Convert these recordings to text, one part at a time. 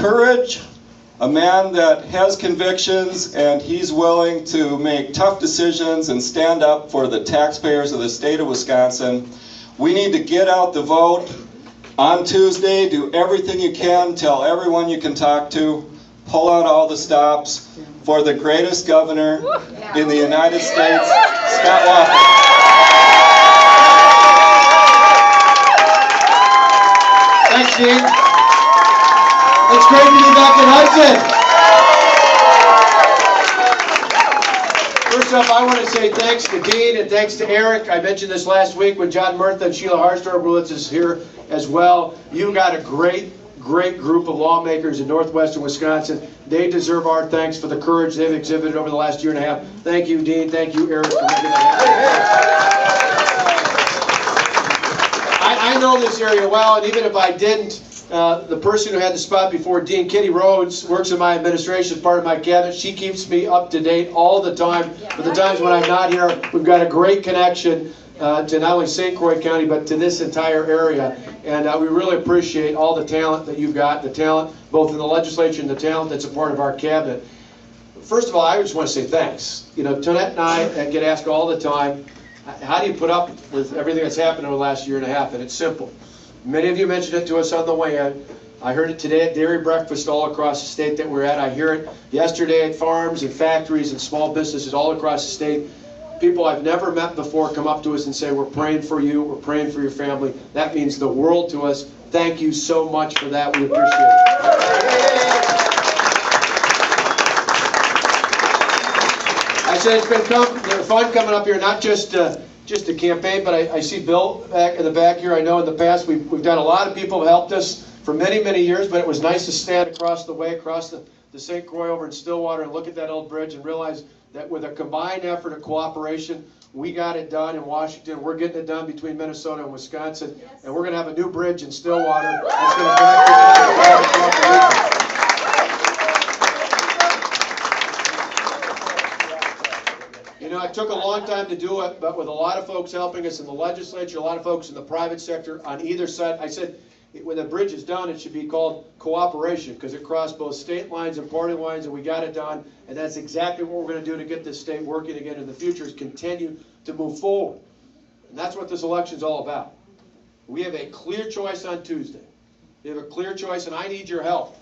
courage, a man that has convictions, and he's willing to make tough decisions and stand up for the taxpayers of the state of Wisconsin. We need to get out the vote on Tuesday, do everything you can, tell everyone you can talk to, pull out all the stops for the greatest governor in the United States, Scott Walker. Thanks, Dean. It's great to be back in Hudson. First off, I want to say thanks to Dean and thanks to Eric. I mentioned this last week when John Murtha and Sheila Harstorp is here as well. You got a great group of lawmakers in northwestern Wisconsin. They deserve our thanks for the courage they've exhibited over the last year and a half. Thank you, Dean. Thank you, Eric, for making that happen. I know this area well, and even if I didn't, the person who had the spot before Dean, Kitty Rhodes, works in my administration, part of my cabinet. She keeps me up to date all the time. For the times when I'm not here, we've got a great connection to not only St. Croix County, but to this entire area. And we really appreciate all the talent that you've got, the talent both in the legislature and the talent that's a part of our cabinet. First of all, I just want to say thanks. You know, Tonette and I get asked all the time, how do you put up with everything that's happened over the last year and a half? And it's simple. Many of you mentioned it to us on the way in. I heard it today at dairy breakfast all across the state that we're at. I hear it yesterday at farms and factories and small businesses all across the state. People I've never met before come up to us and say, we're praying for you, we're praying for your family. That means the world to us. Thank you so much for that. We appreciate it. I said it's been fun coming up here, not just a campaign, but I see Bill back in the back here. I know in the past we've done a lot of people have helped us for many years, but it was nice to stand across the way, across the St. Croix over in Stillwater and look at that old bridge and realize that with a combined effort of cooperation, we got it done in Washington. We're getting it done between Minnesota and Wisconsin, and we're going to have a new bridge in Stillwater that's going to connect. You know, it took a long time to do it, but with a lot of folks helping us in the legislature, a lot of folks in the private sector on either side. I said, when the bridge is done, it should be called cooperation because it crossed both state lines and party lines, and we got it done. And that's exactly what we're going to do to get this state working again in the future, is continue to move forward. And that's what this election is all about. We have a clear choice on Tuesday. We have a clear choice, and I need your help,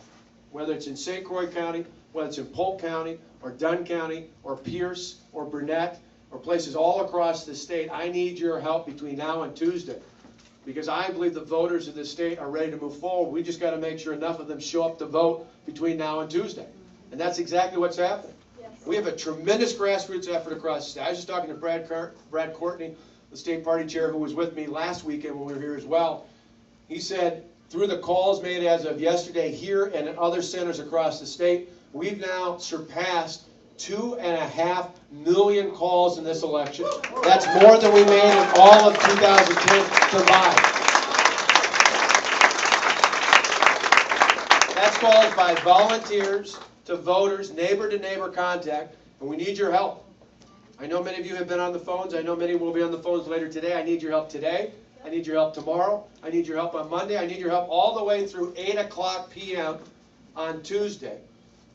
whether it's in St. Croix County, whether it's in Polk County, or Dunn County, or Pierce, or Burnett, or places all across the state. I need your help between now and Tuesday, because I believe the voters in this state are ready to move forward. We just got to make sure enough of them show up to vote between now and Tuesday. And that's exactly what's happening. Yes. We have a tremendous grassroots effort across the state. I was just talking to Brad Courtney, the state party chair, who was with me last weekend when we were here as well. He said, through the calls made as of yesterday here and in other centers across the state, we've now surpassed 2.5 million calls in this election. That's more than we made in all of 2010 combined. That's calls by volunteers to voters, neighbor-to-neighbor contact, and we need your help. I know many of you have been on the phones. I know many will be on the phones later today. I need your help today. I need your help tomorrow. I need your help on Monday. I need your help all the way through 8 o'clock p.m. on Tuesday,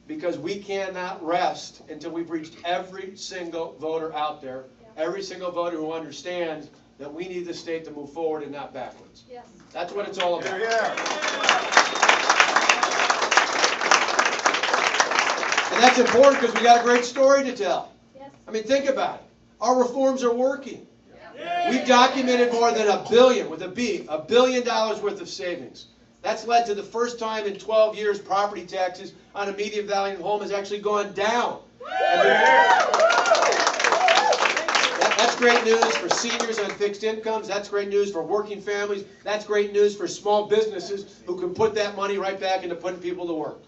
because we cannot rest until we've reached every single voter out there, every single voter who understands that we need the state to move forward and not backwards. Yes. That's what it's all about. Yeah. And that's important because we got a great story to tell. Yes. I mean, think about it. Our reforms are working. Yeah. We've documented more than $1 billion, with a B, $1 billion worth of savings. That's led to the first time in 12 years property taxes on a median value home has actually gone down. That's great news for seniors on fixed incomes. That's great news for working families. That's great news for small businesses who can put that money right back into putting people to work.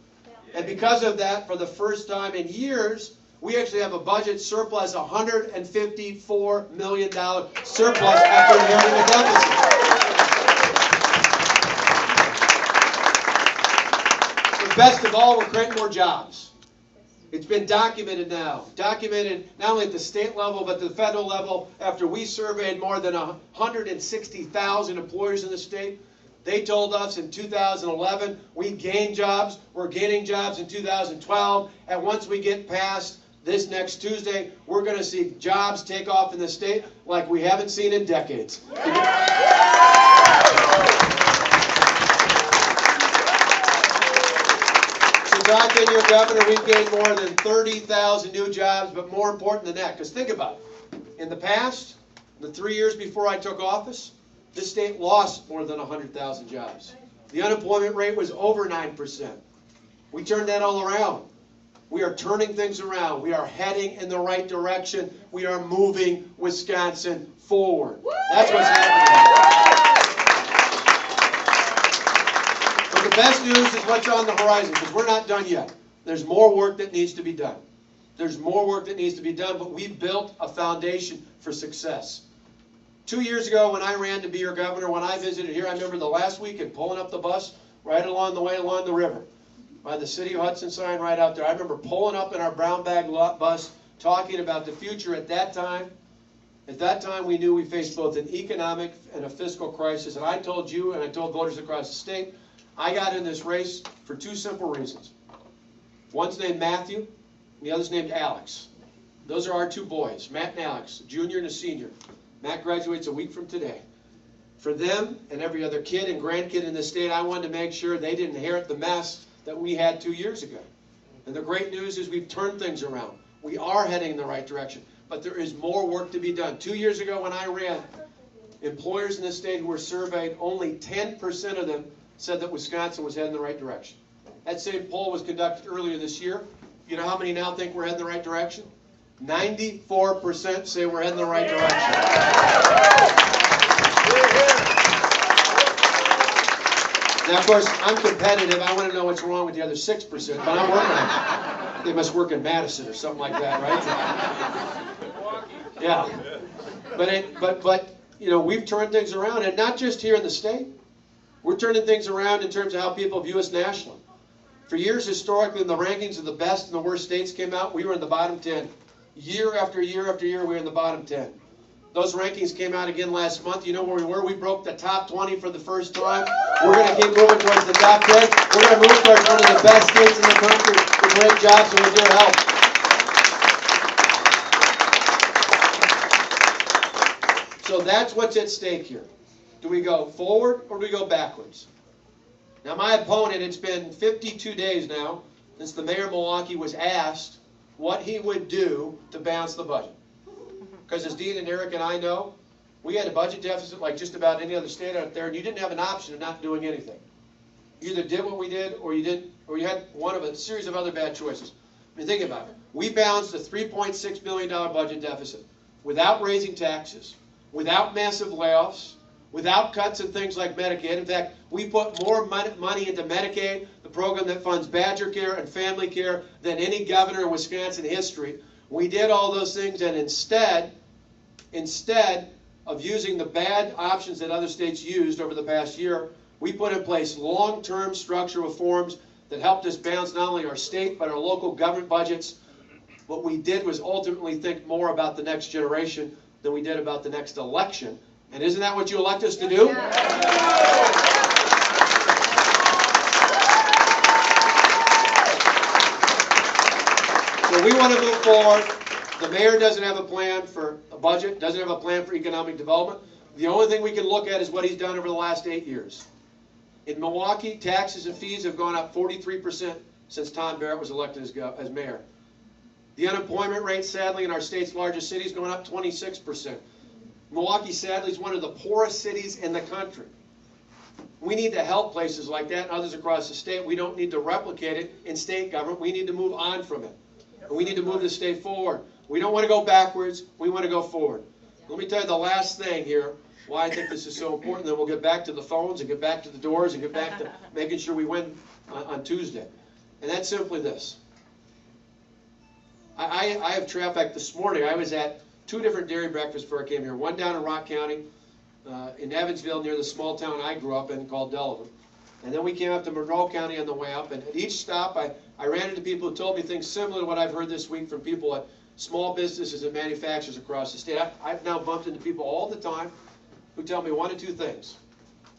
And because of that, for the first time in years, we actually have a budget surplus, $154 million surplus after inheriting a deficit. Best of all, we're creating more jobs. It's been documented now. Documented not only at the state level, but the federal level. After we surveyed more than 160,000 employers in the state, They told us in 2011 we gained jobs. We're gaining jobs in 2012. And once we get past this next Tuesday, we're going to see jobs take off in the state like we haven't seen in decades. Since I've been your governor, we've gained more than 30,000 new jobs, but more important than that, because think about it. In the past, the 3 years before I took office, this state lost more than 100,000 jobs. The unemployment rate was over 9%. We turned that all around. We are turning things around. We are heading in the right direction. We are moving Wisconsin forward. That's what's happening. But the best news is what's on the horizon, because we're not done yet. There's more work that needs to be done. There's more work that needs to be done, but we've built a foundation for success. 2 years ago when I ran to be your governor, when I visited here, I remember the last weekend pulling up the bus right along the way along the river by the City of Hudson sign right out there. I remember pulling up in our brown bag bus talking about the future at that time. At that time we knew we faced both an economic and a fiscal crisis, and I told you and I told voters across the state, I got in this race for two simple reasons. One's named Matthew and the other's named Alex. Those are our two boys, Matt and Alex, a junior and a senior. Matt graduates a week from today. For them and every other kid and grandkid in the state, I wanted to make sure they didn't inherit the mess that we had 2 years ago. And the great news is we've turned things around. We are heading in the right direction, but there is more work to be done. 2 years ago when I ran, employers in the state who were surveyed, only 10% of them said that Wisconsin was heading in the right direction. That same poll was conducted earlier this year. You know how many now think we're heading in the right direction? 94% say we're heading in the right direction. Now, of course, I'm competitive. I want to know what's wrong with the other 6%, but I'm working on it. They must work in Madison or something like that, right? Yeah. But you know, we've turned things around, and not just here in the state. We're turning things around in terms of how people view us nationally. For years, historically, in the rankings of the best and the worst states came out, we were in the bottom 10. Year after year after year, we were in the bottom 10. Those rankings came out again last month. You know where we were? We broke the top 20 for the first time. We're going to keep moving towards the top 10. We're going to move towards one of the best states in the country with great jobs and with your help. So that's what's at stake here. Do we go forward or do we go backwards? Now, my opponent, it's been 52 days now since the mayor of Milwaukee was asked what he would do to balance the budget. Because as Dean and Eric and I know, we had a budget deficit like just about any other state out there, and you didn't have an option of not doing anything. You either did what we did, or you didn't, or you had one of a series of other bad choices. I mean, think about it. We balanced a $3.6 billion budget deficit without raising taxes, without massive layoffs, without cuts in things like Medicaid. In fact, we put more money into Medicaid, the program that funds Badger Care and Family Care, than any governor in Wisconsin history. We did all those things, and instead of using the bad options that other states used over the past year, we put in place long-term structural reforms that helped us balance not only our state but our local government budgets. What we did was ultimately think more about the next generation than we did about the next election. And isn't that what you elect us to do? So we want to move forward. The mayor doesn't have a plan for a budget, doesn't have a plan for economic development. The only thing we can look at is what he's done over the last 8 years. In Milwaukee, taxes and fees have gone up 43% since Tom Barrett was elected as mayor. The unemployment rate, sadly, in our state's largest city is going up 26%. Milwaukee, sadly, is one of the poorest cities in the country. We need to help places like that and others across the state. We don't need to replicate it in state government. We need to move on from it. And we need to move the state forward. We don't want to go backwards. We want to go forward. Let me tell you the last thing here, why I think this is so important. Then we'll get back to the phones and get back to the doors and get back to making sure we win on Tuesday. And that's simply this. I have traffic this morning. I was at 2 different dairy breakfasts before I came here. One down in Rock County, in Evansville, near the small town I grew up in called Delavan. And then we came up to Monroe County on the way up. And at each stop, I ran into people who told me things similar to what I've heard this week from people at small businesses and manufacturers across the state. I've now bumped into people all the time who tell me one of 2 things.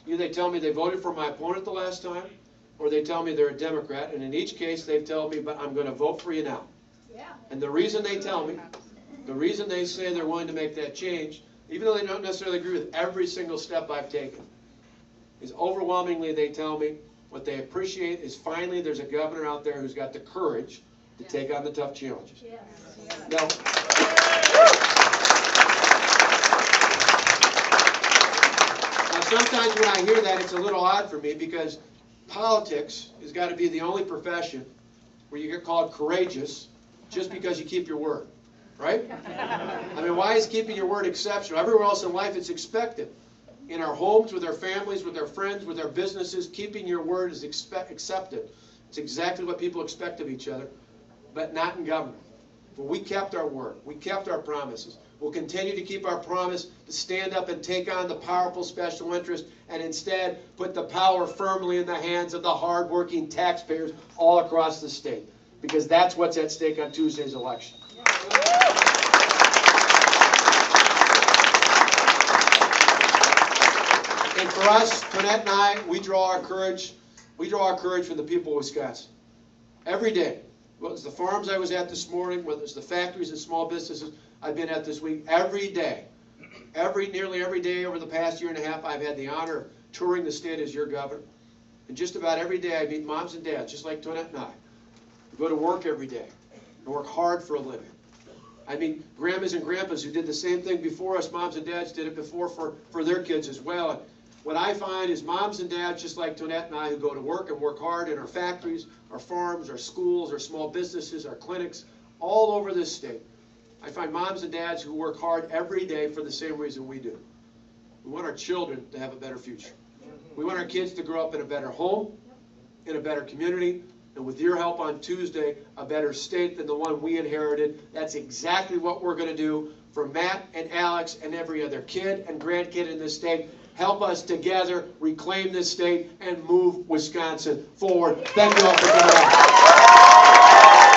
Either they tell me they voted for my opponent the last time, or they tell me they're a Democrat, and in each case they've told me, but I'm going to vote for you now. Yeah. And the reason they tell me, the reason they say they're willing to make that change, even though they don't necessarily agree with every single step I've taken, is overwhelmingly they tell me what they appreciate is finally there's a governor out there who's got the courage to take on the tough challenges. Yes. Now, sometimes when I hear that, it's a little odd for me because politics has got to be the only profession where you get called courageous just because you keep your word, right? I mean, why is keeping your word exceptional? Everywhere else in life, it's expected. In our homes, with our families, with our friends, with our businesses, keeping your word is accepted. It's exactly what people expect of each other, but not in government. But we kept our word. We kept our promises. We'll continue to keep our promise to stand up and take on the powerful special interest and instead put the power firmly in the hands of the hardworking taxpayers all across the state. Because that's what's at stake on Tuesday's election. And for us, Tonette and I, we draw our courage from the people of Wisconsin. Every day. Whether it's the farms I was at this morning, whether it's the factories and small businesses I've been at this week, every day, nearly every day over the past year and a half, I've had the honor of touring the state as your governor. And just about every day I meet moms and dads, just like Tonette and I. We go to work every day and work hard for a living. I mean, grandmas and grandpas who did the same thing before us, moms and dads did it before for their kids as well. And what I find is moms and dads, just like Tonette and I, who go to work and work hard in our factories, our farms, our schools, our small businesses, our clinics, all over this state. I find moms and dads who work hard every day for the same reason we do. We want our children to have a better future. We want our kids to grow up in a better home, in a better community, and with your help on Tuesday, a better state than the one we inherited. That's exactly what we're going to do for Matt and Alex and every other kid and grandkid in this state. Help us together reclaim this state and move Wisconsin forward. Thank you all for coming out.